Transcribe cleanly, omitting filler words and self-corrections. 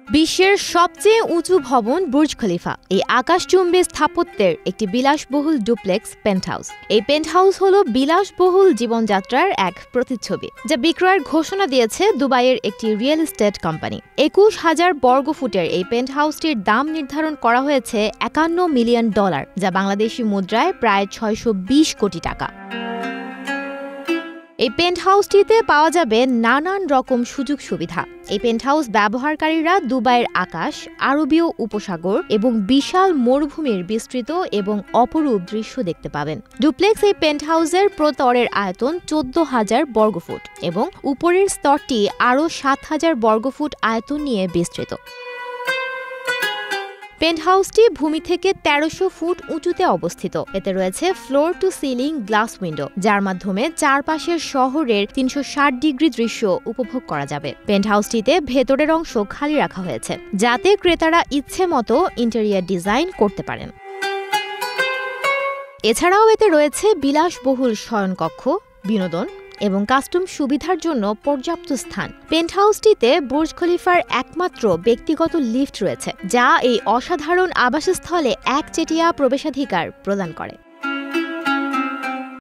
বিশ্বের সবচেয়ে উঁচু ভবন বুর্জ খলিফা এই আকাশচুম্বী স্থাপত্যের একটি বিলাসবহুল ডুপ্লেক্স পেন্টহাউস। এই পেন্টহাউস হল বিলাসবহুল জীবনযাত্রার এক প্রতিচ্ছবি, যা বিক্রয়ের ঘোষণা দিয়েছে দুবাইয়ের একটি রিয়েল এস্টেট কোম্পানি। ২১,০০০ বর্গফুটের এই পেন্টহাউসটির দাম নির্ধারণ করা হয়েছে $৫১ মিলিয়ন, যা বাংলাদেশি মুদ্রায় প্রায় ৬২০ কোটি টাকা। এই পেন্টহাউসটিতে পাওয়া যাবে নানান রকম সুযোগ সুবিধা। এই পেন্টহাউস ব্যবহারকারীরা দুবাইয়ের আকাশ, আরবীয় উপসাগর এবং বিশাল মরুভূমির বিস্তৃত এবং অপরূপ দৃশ্য দেখতে পাবেন। ডুপ্লেক্স এই পেন্টহাউসের প্রতরের আয়তন ১৪,০০০ বর্গফুট এবং উপরের স্তরটি আরও ৭,০০০ বর্গফুট আয়তন নিয়ে বিস্তৃত। পেন্টহাউসটি ভূমি থেকে ১৩০০ ফুট উঁচুতে অবস্থিত। এতে রয়েছে floor to ceiling glass window, যার মাধ্যমে চারপাশের শহরের ৩৬০ ডিগ্রি দৃশ্য উপভোগ করা যাবে। পেন্টহাউসটিতে ভেতরের অংশ খালি রাখা হয়েছে, যাতে ক্রেতারা ইচ্ছে মতো ইন্টেরিয়র ডিজাইন করতে পারেন। এছাড়াও এতে রয়েছে বিলাসবহুল শয়নকক্ষ, বিনোদন এবং কাস্টম সুবিধার জন্য পর্যাপ্ত স্থান। পেন্টহাউসটিতে বুর্জ খলিফার একমাত্র ব্যক্তিগত লিফট রয়েছে, যা এই অসাধারণ আবাসস্থলে একচেটিয়া প্রবেশাধিকার প্রদান করে।